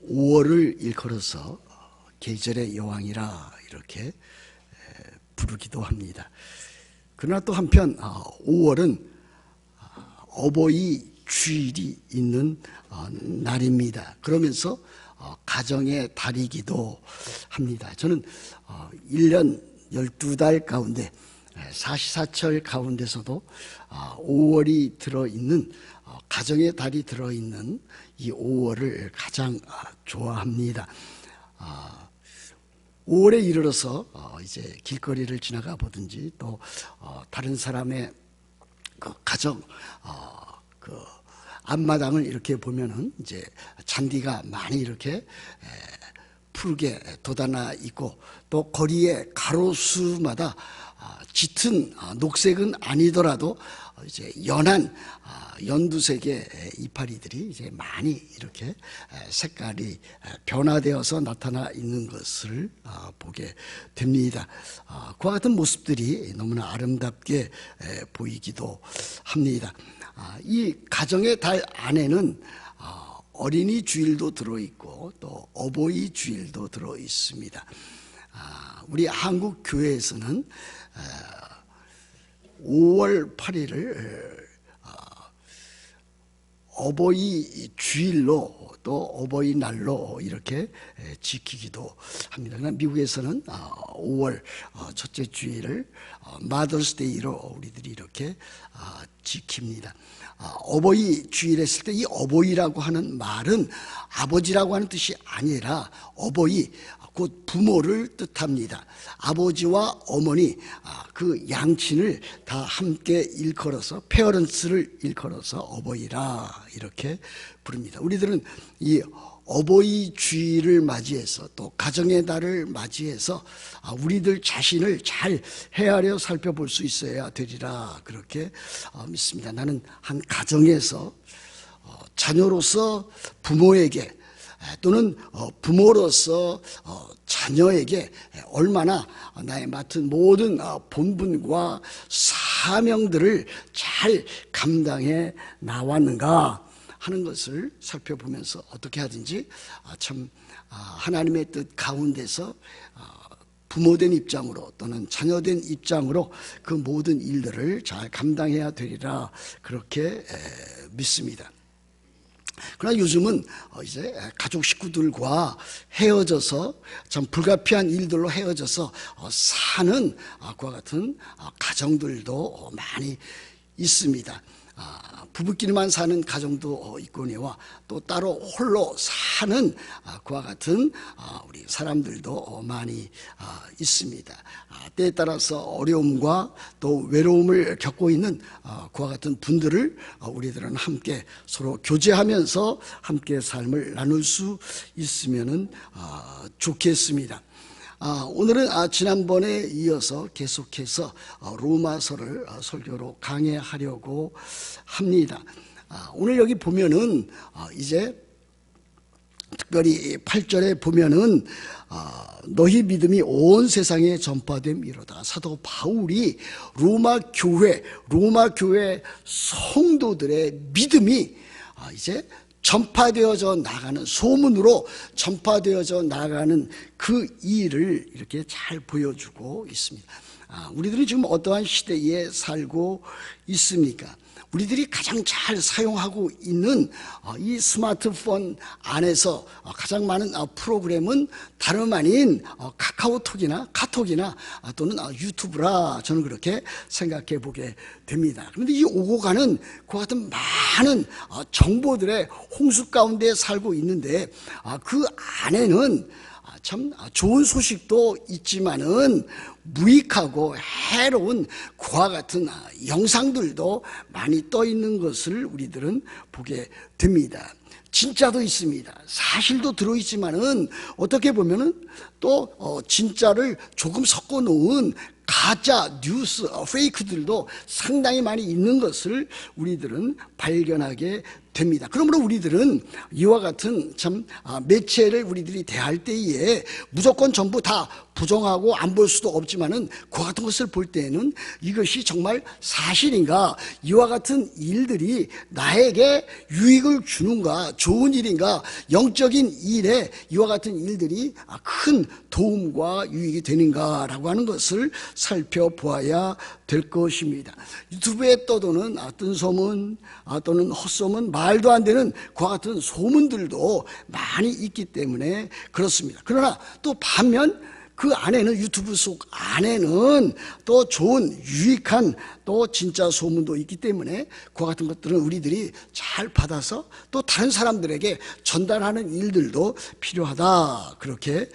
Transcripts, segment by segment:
5월을 일컬어서 계절의 여왕이라 이렇게 부르기도 합니다. 그러나 또 한편 5월은 어버이 주일이 있는 날입니다. 그러면서 가정의 달이기도 합니다. 저는 1년 12달 가운데 사시사철 가운데서도 5월이 들어있는 가정의 달이 들어있는 이 5월을 가장 좋아합니다. 5월에 이르러서 이제 길거리를 지나가 보든지 또 다른 사람의 그 가정 그 앞마당을 이렇게 보면은 이제 잔디가 많이 이렇게 푸르게 돋아나 있고 또 거리의 가로수마다 짙은 녹색은 아니더라도 이제 연한 연두색의 이파리들이 이제 많이 이렇게 색깔이 변화되어서 나타나 있는 것을 보게 됩니다. 그와 같은 모습들이 너무나 아름답게 보이기도 합니다. 이 가정의 달 안에는 어린이 주일도 들어있고 또 어버이 주일도 들어있습니다. 우리 한국 교회에서는 5월 8일을 어버이 주일로 또 어버이날로 이렇게 지키기도 합니다. 그러나 미국에서는 5월 첫째 주일을 마더스데이로 우리들이 이렇게 지킵니다. 어버이 주일 했을 때 이 어버이라고 하는 말은 아버지라고 하는 뜻이 아니라 어버이 곧 부모를 뜻합니다. 아버지와 어머니 그 양친을 다 함께 일컬어서 페어런스를 일컬어서 어버이라 이렇게 부릅니다. 우리들은 이 어버이 주일을 맞이해서 또 가정의 달을 맞이해서 우리들 자신을 잘 헤아려 살펴볼 수 있어야 되리라 그렇게 믿습니다. 나는 한 가정에서 자녀로서 부모에게 또는 부모로서 자녀에게 얼마나 나의 맡은 모든 본분과 사명들을 잘 감당해 나왔는가 하는 것을 살펴보면서 어떻게 하든지 참 하나님의 뜻 가운데서 부모된 입장으로 또는 자녀된 입장으로 그 모든 일들을 잘 감당해야 되리라 그렇게 믿습니다. 그러나 요즘은 이제 가족 식구들과 헤어져서 참 불가피한 일들로 헤어져서 사는 그와 같은 가정들도 많이 있습니다. 부부끼리만 사는 가정도 있거니와 또 따로 홀로 사는 그와 같은 우리 사람들도 많이 있습니다. 때에 따라서 어려움과 또 외로움을 겪고 있는 그와 같은 분들을 우리들은 함께 서로 교제하면서 함께 삶을 나눌 수 있으면 좋겠습니다. 오늘은 지난번에 이어서 계속해서 로마서를 설교로 강해하려고 합니다. 오늘 여기 보면은 이제 특별히 8절에 보면은 너희 믿음이 온 세상에 전파됨이로다. 사도 바울이 로마 교회 성도들의 믿음이 이제 전파되어져 나가는, 소문으로 전파되어져 나가는 그 일을 이렇게 잘 보여주고 있습니다. 우리들은 지금 어떠한 시대에 살고 있습니까? 우리들이 가장 잘 사용하고 있는 이 스마트폰 안에서 가장 많은 프로그램은 다름 아닌 카카오톡이나 카톡이나 또는 유튜브라 저는 그렇게 생각해 보게 됩니다. 그런데 이 오고 가는 그 같은 많은 정보들의 홍수 가운데 살고 있는데 그 안에는 참 좋은 소식도 있지만은 무익하고 해로운 그와 같은 영상들도 많이 떠 있는 것을 우리들은 보게 됩니다. 진짜도 있습니다. 사실도 들어있지만은 어떻게 보면은 또 진짜를 조금 섞어 놓은 가짜 뉴스, 페이크들도 상당히 많이 있는 것을 우리들은 발견하게 됩니다. 그러므로 우리들은 이와 같은 참 매체를 우리들이 대할 때에 무조건 전부 다 부정하고 안 볼 수도 없지만은 그와 같은 것을 볼 때에는 이것이 정말 사실인가, 이와 같은 일들이 나에게 유익을 주는가, 좋은 일인가, 영적인 일에 이와 같은 일들이 큰 도움과 유익이 되는가라고 하는 것을 살펴보아야 될 것입니다. 유튜브에 떠도는 뜬소문 또는 헛소문, 말도 안 되는 그와 같은 소문들도 많이 있기 때문에 그렇습니다. 그러나 또 반면 그 안에는, 유튜브 속 안에는 또 좋은 유익한 또 진짜 소문도 있기 때문에 그와 같은 것들은 우리들이 잘 받아서 또 다른 사람들에게 전달하는 일들도 필요하다, 그렇게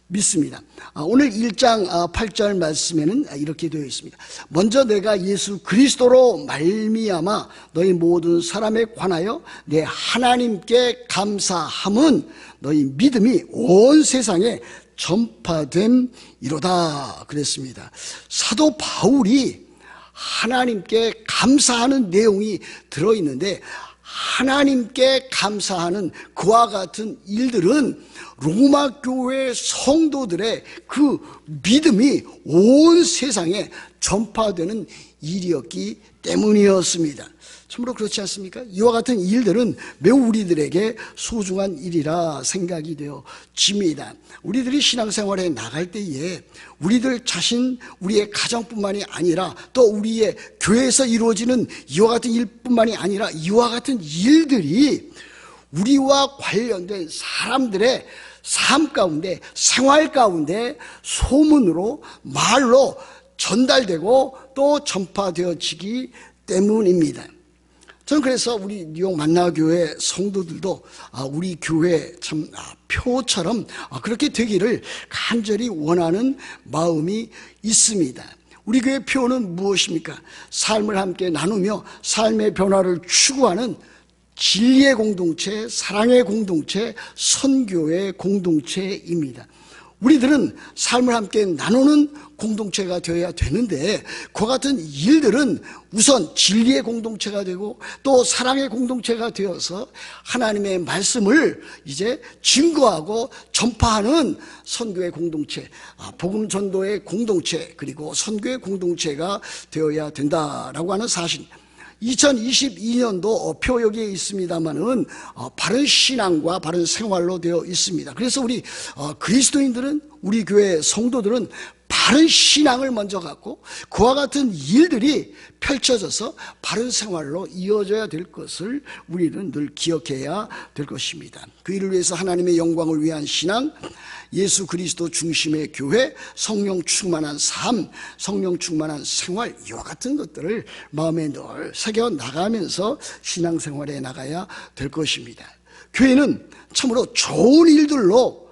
믿습니다. 오늘 1장 8절 말씀에는 이렇게 되어 있습니다. 먼저 내가 예수 그리스도로 말미암아 너희 모든 사람에 관하여 내 하나님께 감사함은 너희 믿음이 온 세상에 전파됨이로다 그랬습니다. 사도 바울이 하나님께 감사하는 내용이 들어있는데, 하나님께 감사하는 그와 같은 일들은 로마 교회 성도들의 그 믿음이 온 세상에 전파되는 일이었기 때문이었습니다. 참으로 그렇지 않습니까? 이와 같은 일들은 매우 우리들에게 소중한 일이라 생각이 되어집니다. 우리들이 신앙생활에 나갈 때에 우리들 자신, 우리의 가정뿐만이 아니라 또 우리의 교회에서 이루어지는 이와 같은 일뿐만이 아니라 이와 같은 일들이 우리와 관련된 사람들의 삶 가운데, 생활 가운데 소문으로, 말로 전달되고 또 전파되어지기 때문입니다. 저는 그래서 우리 뉴욕 만나교회 성도들도 우리 교회 참 표처럼 그렇게 되기를 간절히 원하는 마음이 있습니다. 우리 교회 표는 무엇입니까? 삶을 함께 나누며 삶의 변화를 추구하는 진리의 공동체, 사랑의 공동체, 선교의 공동체입니다. 우리들은 삶을 함께 나누는 공동체가 되어야 되는데, 그와 같은 일들은 우선 진리의 공동체가 되고 또 사랑의 공동체가 되어서 하나님의 말씀을 이제 증거하고 전파하는 선교의 공동체, 복음 전도의 공동체, 그리고 선교의 공동체가 되어야 된다라고 하는 사실. 2022년도 표 여기에 있습니다만은 바른 신앙과 바른 생활로 되어 있습니다. 그래서 우리 그리스도인들은, 우리 교회 성도들은 바른 신앙을 먼저 갖고 그와 같은 일들이 펼쳐져서 바른 생활로 이어져야 될 것을 우리는 늘 기억해야 될 것입니다. 그 일을 위해서 하나님의 영광을 위한 신앙, 예수 그리스도 중심의 교회, 성령 충만한 삶, 성령 충만한 생활, 이와 같은 것들을 마음에 늘 새겨 나가면서 신앙생활에 나가야 될 것입니다. 교회는 참으로 좋은 일들로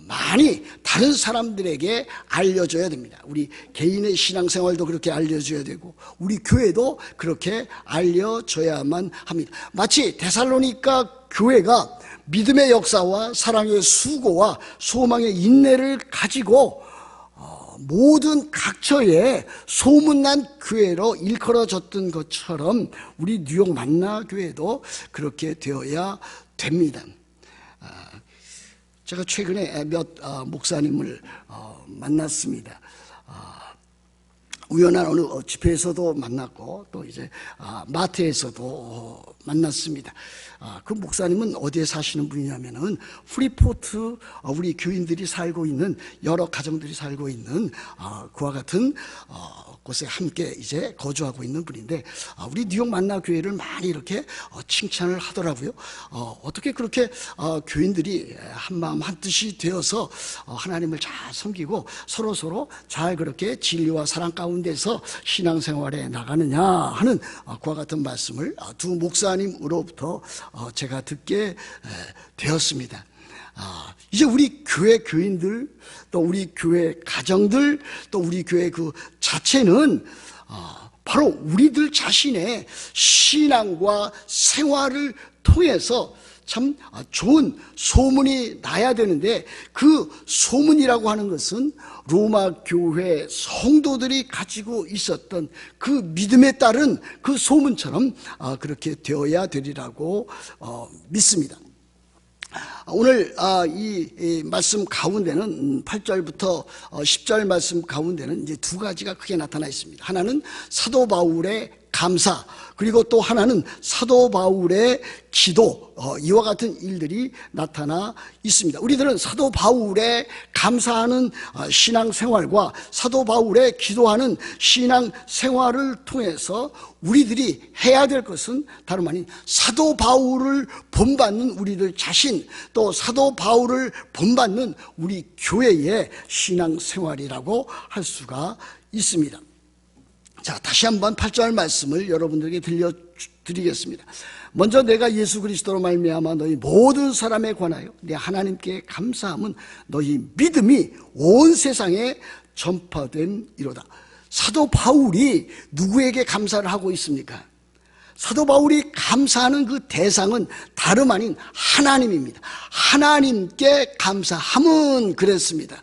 많이 다른 사람들에게 알려줘야 됩니다. 우리 개인의 신앙생활도 그렇게 알려줘야 되고 우리 교회도 그렇게 알려줘야만 합니다. 마치 데살로니가 교회가 믿음의 역사와 사랑의 수고와 소망의 인내를 가지고 모든 각처에 소문난 교회로 일컬어졌던 것처럼 우리 뉴욕 만나교회도 그렇게 되어야 됩니다. 제가 최근에 몇 목사님을 만났습니다. 우연한 어느 집회에서도 만났고 또 이제 마트에서도 만났습니다. 그 목사님은 어디에 사시는 분이냐면은 프리포트, 우리 교인들이 살고 있는, 여러 가정들이 살고 있는 그와 같은 곳에 함께 이제 거주하고 있는 분인데, 우리 뉴욕 만나 교회를 많이 이렇게 칭찬을 하더라고요. 어떻게 그렇게 교인들이 한마음 한뜻이 되어서 하나님을 잘 섬기고 서로 잘 그렇게 진리와 사랑 가운데서 신앙생활에 나가느냐 하는 그와 같은 말씀을 두 목사님으로부터 제가 듣게 되었습니다. 이제 우리 교회 교인들, 또 우리 교회 가정들, 또 우리 교회 그 자체는 바로 우리들 자신의 신앙과 생활을 통해서 참 좋은 소문이 나야 되는데, 그 소문이라고 하는 것은 로마 교회 성도들이 가지고 있었던 그 믿음에 따른 그 소문처럼 그렇게 되어야 되리라고 믿습니다. 오늘 이 말씀 가운데는 8절부터 10절 말씀 가운데는 이제 두 가지가 크게 나타나 있습니다. 하나는 사도 바울의 감사, 그리고 또 하나는 사도 바울의 기도, 이와 같은 일들이 나타나 있습니다. 우리들은 사도 바울의 감사하는 신앙생활과 사도 바울의 기도하는 신앙생활을 통해서 우리들이 해야 될 것은 다름 아닌 사도 바울을 본받는 우리들 자신, 또 사도 바울을 본받는 우리 교회의 신앙생활이라고 할 수가 있습니다. 자, 다시 한번 8절 말씀을 여러분들에게 들려드리겠습니다. 먼저 내가 예수 그리스도로 말미암아 너희 모든 사람에 관하여 내 하나님께 감사함은 너희 믿음이 온 세상에 전파됨이로다. 사도 바울이 누구에게 감사를 하고 있습니까? 사도 바울이 감사하는 그 대상은 다름 아닌 하나님입니다. 하나님께 감사함은 그랬습니다.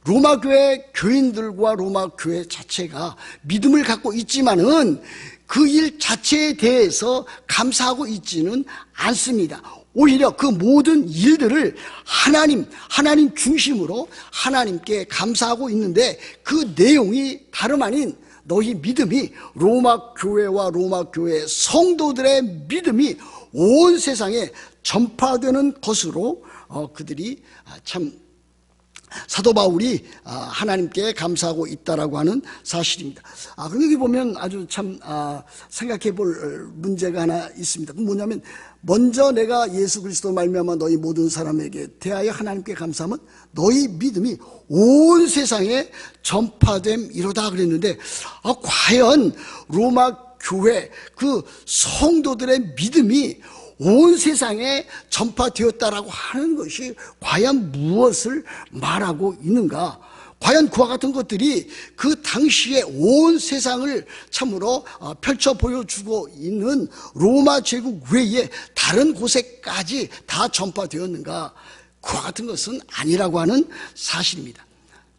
로마 교회 교인들과 로마 교회 자체가 믿음을 갖고 있지만은 그 일 자체에 대해서 감사하고 있지는 않습니다. 오히려 그 모든 일들을 하나님 중심으로 하나님께 감사하고 있는데, 그 내용이 다름 아닌 너희 믿음이, 로마 교회와 로마 교회 성도들의 믿음이 온 세상에 전파되는 것으로 그들이 참 사도 바울이 하나님께 감사하고 있다라고 하는 사실입니다. 그럼 여기 보면 아주 참 생각해 볼 문제가 하나 있습니다. 그건 뭐냐면, 먼저 내가 예수 그리스도 말미암아 너희 모든 사람에게 대하여 하나님께 감사하면 너희 믿음이 온 세상에 전파됨이로다 그랬는데, 과연 로마 교회 그 성도들의 믿음이 온 세상에 전파되었다라고 하는 것이 과연 무엇을 말하고 있는가? 과연 그와 같은 것들이 그 당시에 온 세상을 참으로 펼쳐 보여주고 있는 로마 제국 외에 다른 곳에까지 다 전파되었는가? 그와 같은 것은 아니라고 하는 사실입니다.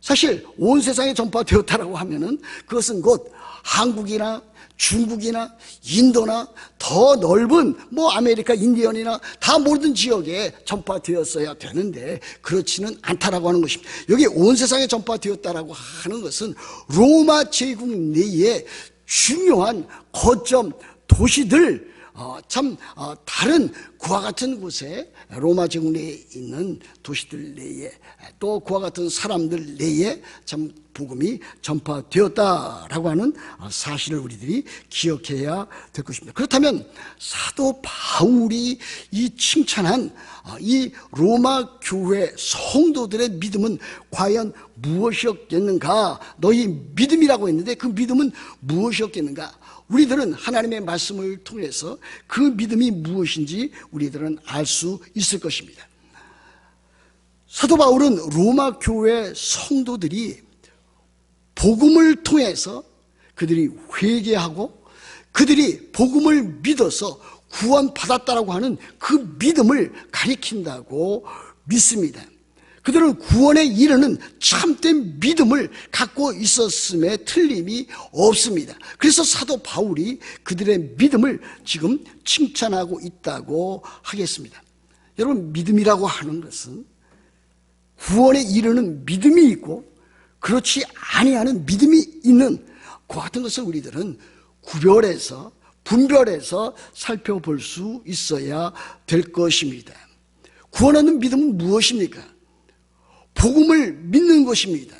사실 온 세상에 전파되었다라고 하면은 그것은 곧 한국이나 중국이나 인도나 더 넓은 아메리카 인디언이나 다 모든 지역에 전파되었어야 되는데 그렇지는 않다라고 하는 것입니다. 여기 온 세상에 전파되었다라고 하는 것은 로마 제국 내에 중요한 거점 도시들, 다른 그와 같은 곳에, 로마 제국 내에 있는 도시들 내에, 또 그와 같은 사람들 내에 참 복음이 전파되었다라고 하는 사실을 우리들이 기억해야 될 것입니다. 그렇다면 사도 바울이 이 칭찬한 이 로마 교회 성도들의 믿음은 과연 무엇이었겠는가? 너희 믿음이라고 했는데 그 믿음은 무엇이었겠는가? 우리들은 하나님의 말씀을 통해서 그 믿음이 무엇인지 우리들은 알 수 있을 것입니다. 사도 바울은 로마 교회 성도들이 복음을 통해서 그들이 회개하고 그들이 복음을 믿어서 구원받았다라고 하는 그 믿음을 가리킨다고 믿습니다. 그들은 구원에 이르는 참된 믿음을 갖고 있었음에 틀림이 없습니다. 그래서 사도 바울이 그들의 믿음을 지금 칭찬하고 있다고 하겠습니다. 여러분, 믿음이라고 하는 것은 구원에 이르는 믿음이 있고 그렇지 아니하는 믿음이 있는 그 같은 것을 우리들은 구별해서 분별해서 살펴볼 수 있어야 될 것입니다. 구원하는 믿음은 무엇입니까? 복음을 믿는 것입니다.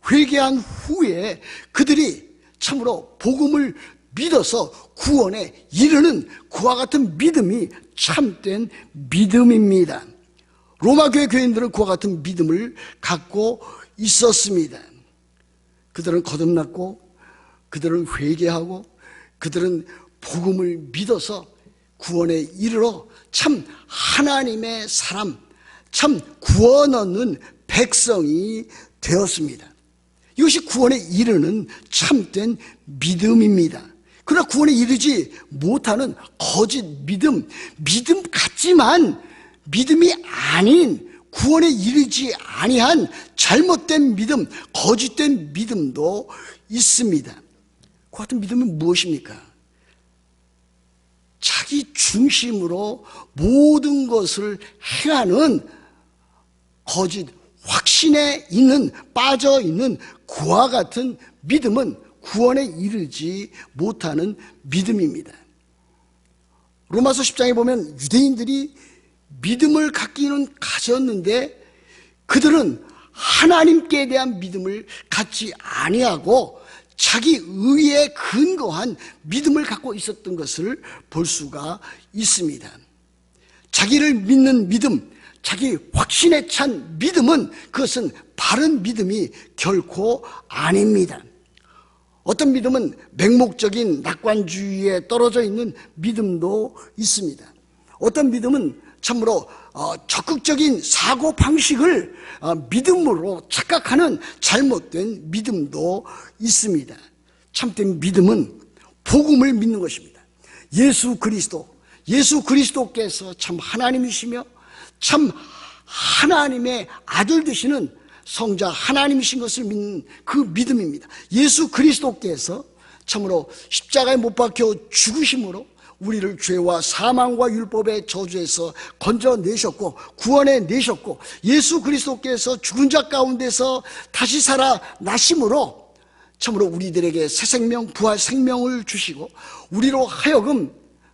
회개한 후에 그들이 참으로 복음을 믿어서 구원에 이르는 그와 같은 믿음이 참된 믿음입니다. 로마 교회 교인들은 그와 같은 믿음을 갖고 있었습니다. 그들은 거듭났고 그들은 회개하고 그들은 복음을 믿어서 구원에 이르러 참 하나님의 사람, 참 구원 얻는 백성이 되었습니다. 이것이 구원에 이르는 참된 믿음입니다. 그러나 구원에 이르지 못하는 거짓 믿음 같지만 믿음이 아닌 구원에 이르지 아니한 잘못된 믿음, 거짓된 믿음도 있습니다. 그 같은 믿음은 무엇입니까? 자기 중심으로 모든 것을 행하는 거짓, 확신에 빠져 있는 그와 같은 믿음은 구원에 이르지 못하는 믿음입니다. 로마서 10장에 보면 유대인들이 믿음을 갖기는 가졌는데 그들은 하나님께 대한 믿음을 갖지 아니하고 자기 의에 근거한 믿음을 갖고 있었던 것을 볼 수가 있습니다. 자기를 믿는 믿음, 자기 확신에 찬 믿음은 그것은 바른 믿음이 결코 아닙니다. 어떤 믿음은 맹목적인 낙관주의에 떨어져 있는 믿음도 있습니다. 어떤 믿음은 참으로 적극적인 사고방식을 믿음으로 착각하는 잘못된 믿음도 있습니다. 참된 믿음은 복음을 믿는 것입니다. 예수 그리스도께서 참 하나님이시며 참 하나님의 아들 되시는 성자 하나님이신 것을 믿는 그 믿음입니다. 예수 그리스도께서 참으로 십자가에 못 박혀 죽으심으로 우리를 죄와 사망과 율법의 저주에서 건져내셨고 구원해내셨고 예수 그리스도께서 죽은 자 가운데서 다시 살아나심으로 참으로 우리들에게 새 생명, 부활 생명을 주시고 우리로 하여금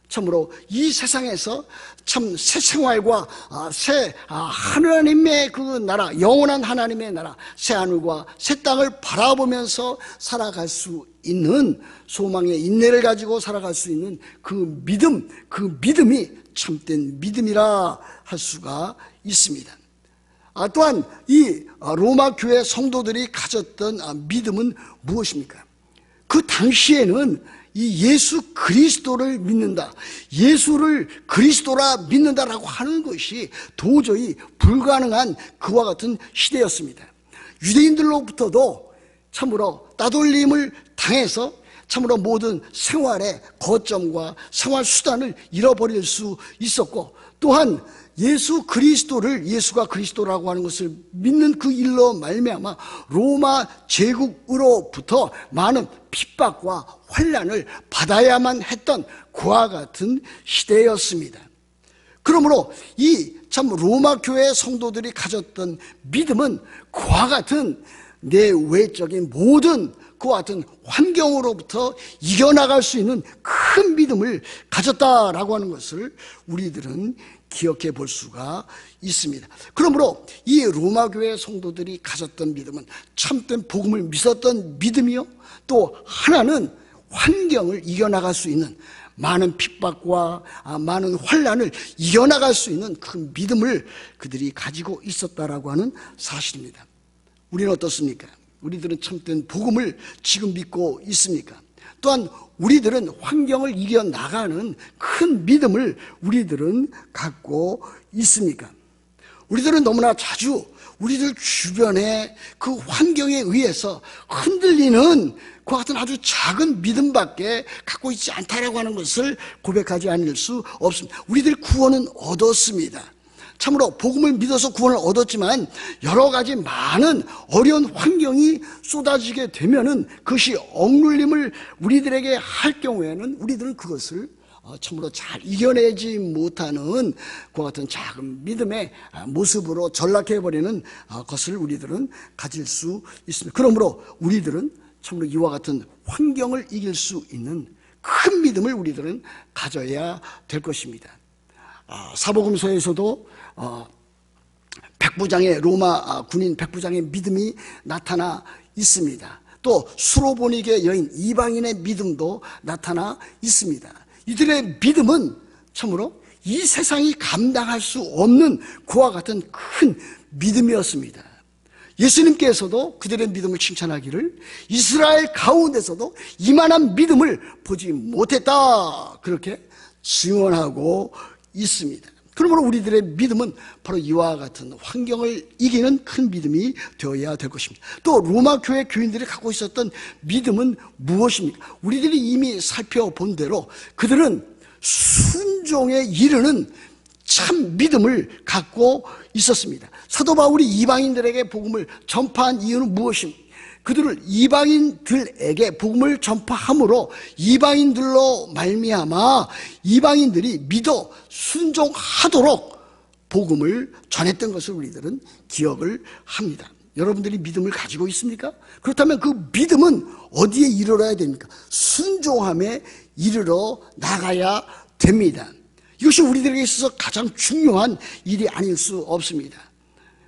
참으로 이 세상에서 참 새 생활과 새 하나님의 그 나라, 영원한 하나님의 나라, 새 하늘과 새 땅을 바라보면서 살아갈 수 있는 소망의 인내를 가지고 살아갈 수 있는 그 믿음이 참된 믿음이라 할 수가 있습니다. 또한 이 로마 교회 성도들이 가졌던 믿음은 무엇입니까? 그 당시에는 이 예수 그리스도를 믿는다, 예수를 그리스도라 믿는다라고 하는 것이 도저히 불가능한 그와 같은 시대였습니다. 유대인들로부터도 참으로 따돌림을 당해서 참으로 모든 생활의 거점과 생활 수단을 잃어버릴 수 있었고, 또한 예수 그리스도를 예수가 그리스도라고 하는 것을 믿는 그 일로 말미암아 로마 제국으로부터 많은 핍박과 환난을 받아야만 했던 그와 같은 시대였습니다. 그러므로 이 참 로마 교회 성도들이 가졌던 믿음은 그와 같은 내 외적인 모든 그와 같은 환경으로부터 이겨나갈 수 있는 큰 믿음을 가졌다라고 하는 것을 우리들은 기억해 볼 수가 있습니다. 그러므로 이 로마 교회 성도들이 가졌던 믿음은 참된 복음을 믿었던 믿음이요, 또 하나는 환경을 이겨나갈 수 있는 많은 핍박과 많은 환난을 이겨나갈 수 있는 그 믿음을 그들이 가지고 있었다라고 하는 사실입니다. 우리는 어떻습니까? 우리들은 참된 복음을 지금 믿고 있습니까? 또한 우리들은 환경을 이겨나가는 큰 믿음을 우리들은 갖고 있습니까? 우리들은 너무나 자주 우리들 주변의 그 환경에 의해서 흔들리는 그와 같은 아주 작은 믿음밖에 갖고 있지 않다라고 하는 것을 고백하지 않을 수 없습니다. 우리들 구원은 얻었습니다. 참으로 복음을 믿어서 구원을 얻었지만 여러 가지 많은 어려운 환경이 쏟아지게 되면은 그것이 억눌림을 우리들에게 할 경우에는 우리들은 그것을 참으로 잘 이겨내지 못하는 그와 같은 작은 믿음의 모습으로 전락해버리는 것을 우리들은 가질 수 있습니다. 그러므로 우리들은 참으로 이와 같은 환경을 이길 수 있는 큰 믿음을 우리들은 가져야 될 것입니다. 사복음서에서도 백부장의 로마 군인 백부장의 믿음이 나타나 있습니다. 또 수로보니게 여인 이방인의 믿음도 나타나 있습니다. 이들의 믿음은 참으로 이 세상이 감당할 수 없는 그와 같은 큰 믿음이었습니다. 예수님께서도 그들의 믿음을 칭찬하기를 이스라엘 가운데서도 이만한 믿음을 보지 못했다, 그렇게 증언하고 있습니다. 그러므로 우리들의 믿음은 바로 이와 같은 환경을 이기는 큰 믿음이 되어야 될 것입니다. 또 로마 교회 교인들이 갖고 있었던 믿음은 무엇입니까? 우리들이 이미 살펴본 대로 그들은 순종에 이르는 참 믿음을 갖고 있었습니다. 사도 바울이 이방인들에게 복음을 전파한 이유는 무엇입니까? 그들을 이방인들에게 복음을 전파함으로 이방인들로 말미암아 이방인들이 믿어 순종하도록 복음을 전했던 것을 우리들은 기억을 합니다. 여러분들이 믿음을 가지고 있습니까? 그렇다면 그 믿음은 어디에 이르러야 됩니까? 순종함에 이르러 나가야 됩니다. 이것이 우리들에게 있어서 가장 중요한 일이 아닐 수 없습니다.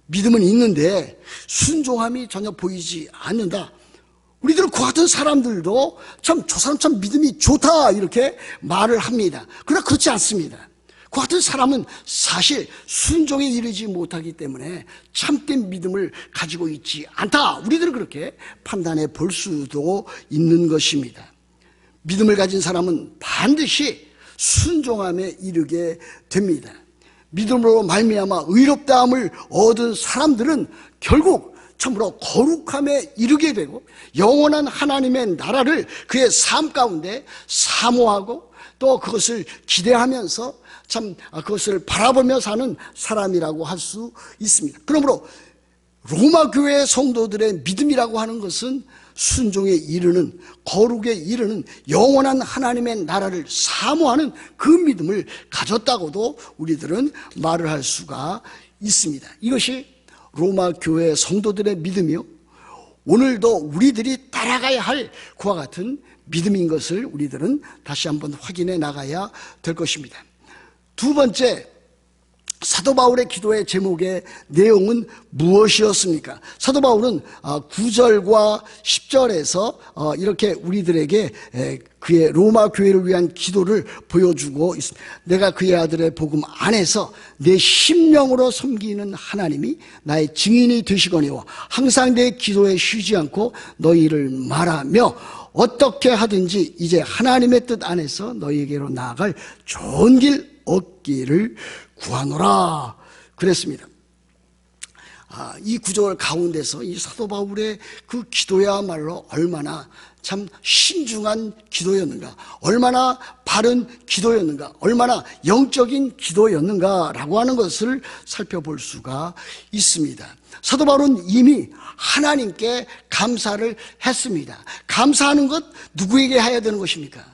믿음은 있는데 순종함이 전혀 보이지 않는다. 우리들은 그 같은 사람들도 참 저 사람 참 믿음이 좋다 이렇게 말을 합니다. 그러나 그렇지 않습니다. 그 같은 사람은 사실 순종에 이르지 못하기 때문에 참된 믿음을 가지고 있지 않다. 우리들은 그렇게 판단해 볼 수도 있는 것입니다. 믿음을 가진 사람은 반드시 순종함에 이르게 됩니다. 믿음으로 말미암아 의롭다함을 얻은 사람들은 결국 참으로 거룩함에 이르게 되고 영원한 하나님의 나라를 그의 삶 가운데 사모하고 또 그것을 기대하면서 참 그것을 바라보며 사는 사람이라고 할 수 있습니다. 그러므로 로마 교회 성도들의 믿음이라고 하는 것은 순종에 이르는, 거룩에 이르는 영원한 하나님의 나라를 사모하는 그 믿음을 가졌다고도 우리들은 말을 할 수가 있습니다. 이것이 로마 교회 성도들의 믿음이요, 오늘도 우리들이 따라가야 할 그와 같은 믿음인 것을 우리들은 다시 한번 확인해 나가야 될 것입니다. 두 번째, 사도 바울의 기도의 제목의 내용은 무엇이었습니까? 사도 바울은 9절과 10절에서 이렇게 우리들에게 그의 로마 교회를 위한 기도를 보여주고 있습니다. 내가 그의 아들의 복음 안에서 내 심령으로 섬기는 하나님이 나의 증인이 되시거니와 항상 내 기도에 쉬지 않고 너희를 말하며 어떻게 하든지 이제 하나님의 뜻 안에서 너희에게로 나아갈 좋은 길 얻기를 구하노라 그랬습니다. 이 구절 가운데서 이 사도 바울의 그 기도야말로 얼마나 참 신중한 기도였는가, 얼마나 바른 기도였는가, 얼마나 영적인 기도였는가라고 하는 것을 살펴볼 수가 있습니다. 사도 바울은 이미 하나님께 감사를 했습니다. 감사하는 것 누구에게 해야 되는 것입니까?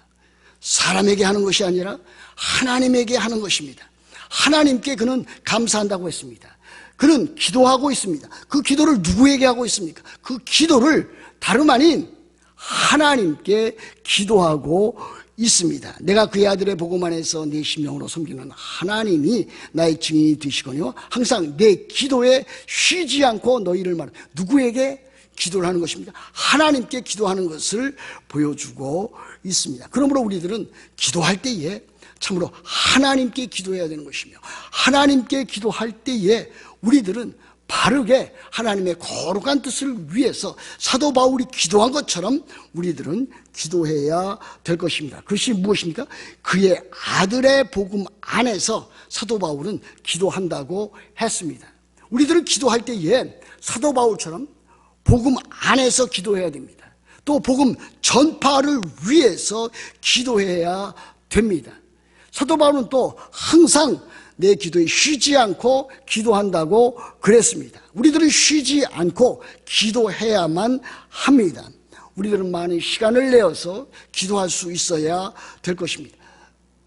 사람에게 하는 것이 아니라 하나님에게 하는 것입니다. 하나님께 그는 감사한다고 했습니다. 그는 기도하고 있습니다. 그 기도를 누구에게 하고 있습니까? 그 기도를 다름 아닌 하나님께 기도하고 있습니다. 내가 그의 아들의 복음 안에서 내 심령으로 섬기는 하나님이 나의 증인이 되시거니와 항상 내 기도에 쉬지 않고 너희를 말하는, 누구에게 기도를 하는 것입니까? 하나님께 기도하는 것을 보여주고 있습니다. 그러므로 우리들은 기도할 때에 참으로 하나님께 기도해야 되는 것이며, 하나님께 기도할 때에 우리들은 바르게 하나님의 거룩한 뜻을 위해서 사도 바울이 기도한 것처럼 우리들은 기도해야 될 것입니다. 그것이 무엇입니까? 그의 아들의 복음 안에서 사도 바울은 기도한다고 했습니다. 우리들은 기도할 때에 사도 바울처럼 복음 안에서 기도해야 됩니다. 또 복음 전파를 위해서 기도해야 됩니다. 사도 바울은 또 항상 내 기도에 쉬지 않고 기도한다고 그랬습니다. 우리들은 쉬지 않고 기도해야만 합니다. 우리들은 많은 시간을 내어서 기도할 수 있어야 될 것입니다.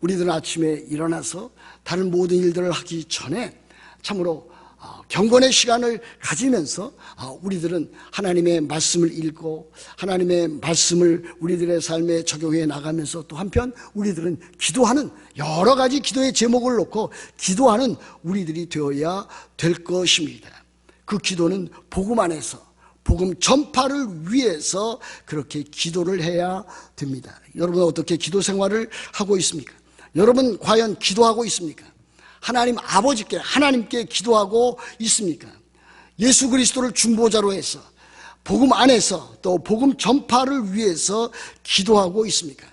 우리들은 아침에 일어나서 다른 모든 일들을 하기 전에 참으로 경건의 시간을 가지면서 우리들은 하나님의 말씀을 읽고 하나님의 말씀을 우리들의 삶에 적용해 나가면서 또 한편 우리들은 기도하는 여러 가지 기도의 제목을 놓고 기도하는 우리들이 되어야 될 것입니다. 그 기도는 복음 안에서 복음 전파를 위해서 그렇게 기도를 해야 됩니다. 여러분 어떻게 기도 생활을 하고 있습니까? 여러분 과연 기도하고 있습니까? 하나님 아버지께 하나님께 기도하고 있습니까? 예수 그리스도를 중보자로 해서 복음 안에서 또 복음 전파를 위해서 기도하고 있습니까?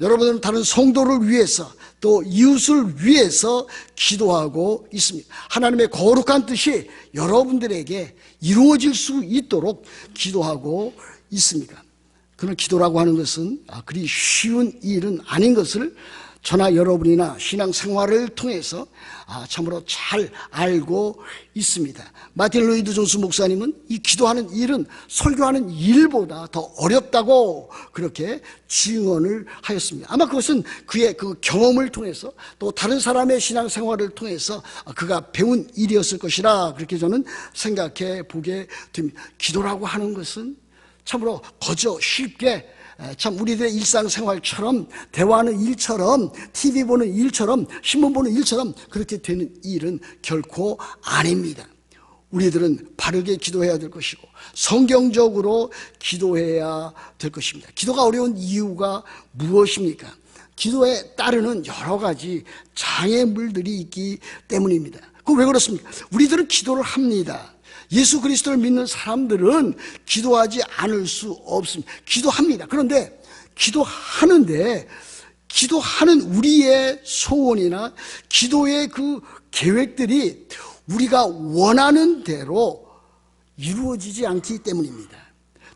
여러분은 다른 성도를 위해서 또 이웃을 위해서 기도하고 있습니다. 하나님의 거룩한 뜻이 여러분들에게 이루어질 수 있도록 기도하고 있습니다. 그런 기도라고 하는 것은 그리 쉬운 일은 아닌 것을 저나 여러분이나 신앙생활을 통해서 참으로 잘 알고 있습니다. 마틴 로이드 존스 목사님은 이 기도하는 일은 설교하는 일보다 더 어렵다고 그렇게 증언을 하였습니다. 아마 그것은 그의 그 경험을 통해서 또 다른 사람의 신앙생활을 통해서 그가 배운 일이었을 것이라 그렇게 저는 생각해 보게 됩니다. 기도라고 하는 것은 참으로 거저 쉽게 참 우리들의 일상생활처럼 대화하는 일처럼 TV 보는 일처럼 신문 보는 일처럼 그렇게 되는 일은 결코 아닙니다. 우리들은 바르게 기도해야 될 것이고 성경적으로 기도해야 될 것입니다. 기도가 어려운 이유가 무엇입니까? 기도에 따르는 여러 가지 장애물들이 있기 때문입니다. 그럼 왜 그렇습니까? 우리들은 기도를 합니다. 예수 그리스도를 믿는 사람들은 기도하지 않을 수 없습니다. 기도합니다. 그런데 기도하는데 기도하는 우리의 소원이나 기도의 그 계획들이 우리가 원하는 대로 이루어지지 않기 때문입니다.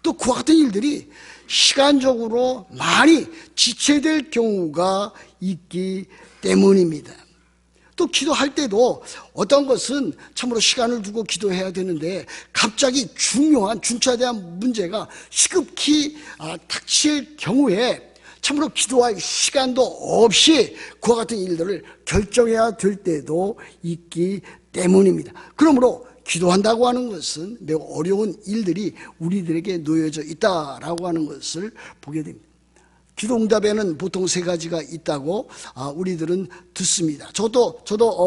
또 그와 같은 일들이 시간적으로 많이 지체될 경우가 있기 때문입니다. 또 기도할 때도 어떤 것은 참으로 시간을 두고 기도해야 되는데 갑자기 중요한 중차대한 문제가 시급히 닥칠 경우에 참으로 기도할 시간도 없이 그와 같은 일들을 결정해야 될 때도 있기 때문입니다. 그러므로 기도한다고 하는 것은 매우 어려운 일들이 우리들에게 놓여져 있다라고 하는 것을 보게 됩니다. 기도 응답에는 보통 세 가지가 있다고 우리들은 듣습니다. 저도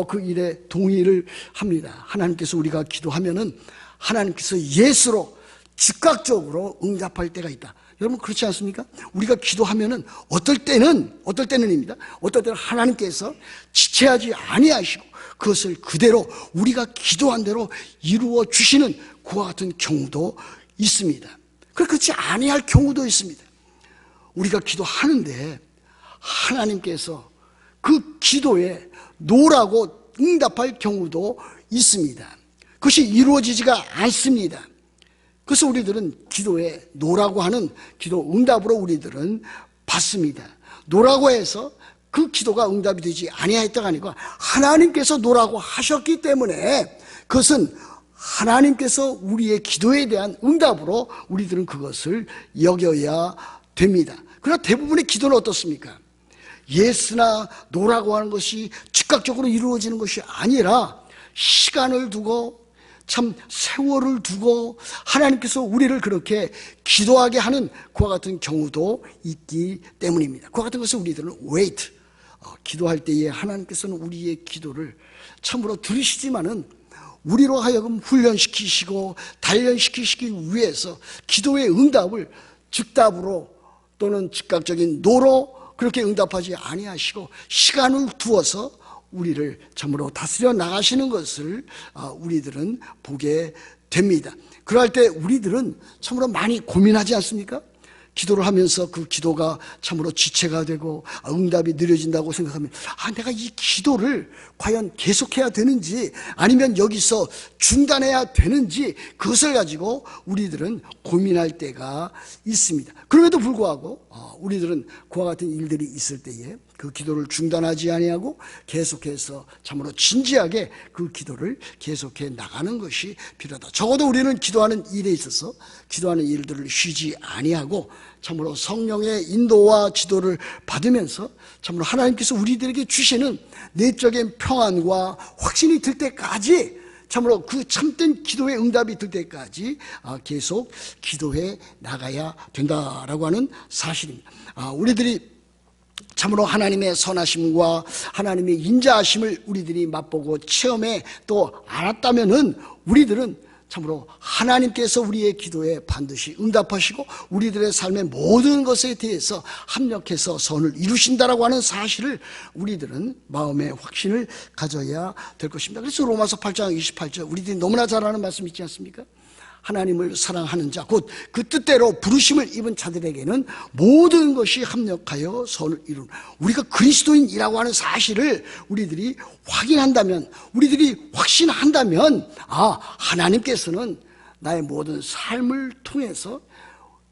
그 일에 동의를 합니다. 하나님께서 우리가 기도하면은 하나님께서 예수로 즉각적으로 응답할 때가 있다. 여러분 그렇지 않습니까? 우리가 기도하면은 어떨 때는입니다. 어떨 때는 하나님께서 지체하지 아니하시고 그것을 그대로 우리가 기도한 대로 이루어 주시는 그와 같은 경우도 있습니다. 그렇지 아니할 경우도 있습니다. 우리가 기도하는데 하나님께서 그 기도에 노라고 응답할 경우도 있습니다. 그것이 이루어지지가 않습니다. 그래서 우리들은 기도에 노라고 하는 기도 응답으로 우리들은 받습니다. 노라고 해서 그 기도가 응답이 되지 아니하였다가 아니고 하나님께서 노라고 하셨기 때문에 그것은 하나님께서 우리의 기도에 대한 응답으로 우리들은 그것을 여겨야 됩니다. 그러나 대부분의 기도는 어떻습니까? 예스나 노라고 하는 것이 즉각적으로 이루어지는 것이 아니라 시간을 두고 참 세월을 두고 하나님께서 우리를 그렇게 기도하게 하는 그와 같은 경우도 있기 때문입니다. 그와 같은 것을 우리들은 wait, 기도할 때에 하나님께서는 우리의 기도를 참으로 들으시지만은 우리로 하여금 훈련시키시고 단련시키시기 위해서 기도의 응답을 즉답으로 또는 즉각적인 노로 그렇게 응답하지 아니하시고 시간을 두어서 우리를 참으로 다스려 나가시는 것을 우리들은 보게 됩니다. 그럴 때 우리들은 참으로 많이 고민하지 않습니까? 기도를 하면서 그 기도가 참으로 지체가 되고 응답이 느려진다고 생각하면 내가 이 기도를 과연 계속해야 되는지 아니면 여기서 중단해야 되는지 그것을 가지고 우리들은 고민할 때가 있습니다. 그럼에도 불구하고 우리들은 그와 같은 일들이 있을 때에 그 기도를 중단하지 아니하고 계속해서 참으로 진지하게 그 기도를 계속해 나가는 것이 필요하다. 적어도 우리는 기도하는 일에 있어서 기도하는 일들을 쉬지 아니하고 참으로 성령의 인도와 지도를 받으면서 참으로 하나님께서 우리들에게 주시는 내적인 평안과 확신이 들 때까지 참으로 그 참된 기도의 응답이 들 때까지 계속 기도해 나가야 된다라고 하는 사실입니다. 우리들이 참으로 하나님의 선하심과 하나님의 인자하심을 우리들이 맛보고 체험해 또 알았다면은 우리들은 참으로 하나님께서 우리의 기도에 반드시 응답하시고 우리들의 삶의 모든 것에 대해서 합력해서 선을 이루신다라고 하는 사실을 우리들은 마음의 확신을 가져야 될 것입니다. 그래서 로마서 8장 28절 우리들이 너무나 잘 아는 말씀 있지 않습니까? 하나님을 사랑하는 자, 곧 그 뜻대로 부르심을 입은 자들에게는 모든 것이 합력하여 선을 이루는, 우리가 그리스도인이라고 하는 사실을 우리들이 확인한다면, 우리들이 확신한다면, 하나님께서는 나의 모든 삶을 통해서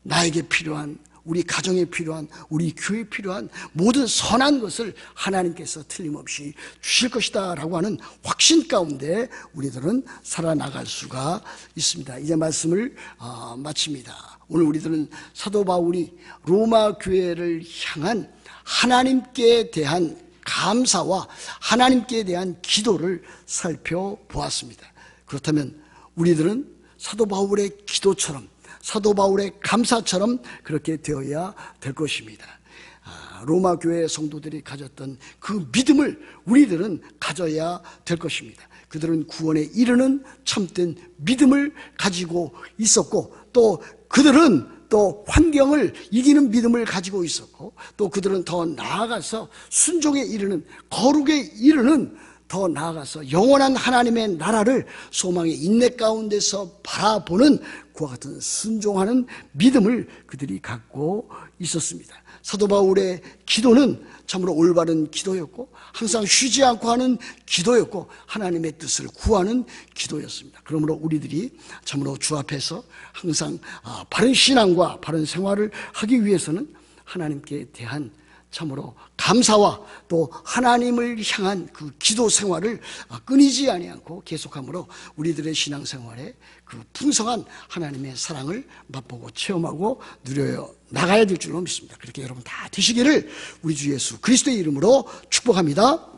나에게 필요한, 우리 가정에 필요한, 우리 교회에 필요한 모든 선한 것을 하나님께서 틀림없이 주실 것이다 라고 하는 확신 가운데 우리들은 살아나갈 수가 있습니다. 이제 말씀을 마칩니다. 오늘 우리들은 사도 바울이 로마 교회를 향한 하나님께 대한 감사와 하나님께 대한 기도를 살펴보았습니다. 그렇다면 우리들은 사도 바울의 기도처럼, 사도 바울의 감사처럼 그렇게 되어야 될 것입니다. 로마 교회 성도들이 가졌던 그 믿음을 우리들은 가져야 될 것입니다. 그들은 구원에 이르는 참된 믿음을 가지고 있었고, 또 그들은 또 환경을 이기는 믿음을 가지고 있었고, 또 그들은 더 나아가서 순종에 이르는, 거룩에 이르는, 더 나아가서 영원한 하나님의 나라를 소망의 인내 가운데서 바라보는 그와 같은 순종하는 믿음을 그들이 갖고 있었습니다. 사도 바울의 기도는 참으로 올바른 기도였고, 항상 쉬지 않고 하는 기도였고, 하나님의 뜻을 구하는 기도였습니다. 그러므로 우리들이 참으로 주 앞에서 항상 바른 신앙과 바른 생활을 하기 위해서는 하나님께 대한 참으로 감사와 또 하나님을 향한 그 기도 생활을 끊이지 아니하고 계속함으로 우리들의 신앙생활에 그 풍성한 하나님의 사랑을 맛보고 체험하고 누려 나가야 될 줄로 믿습니다. 그렇게 여러분 다 되시기를 우리 주 예수 그리스도의 이름으로 축복합니다.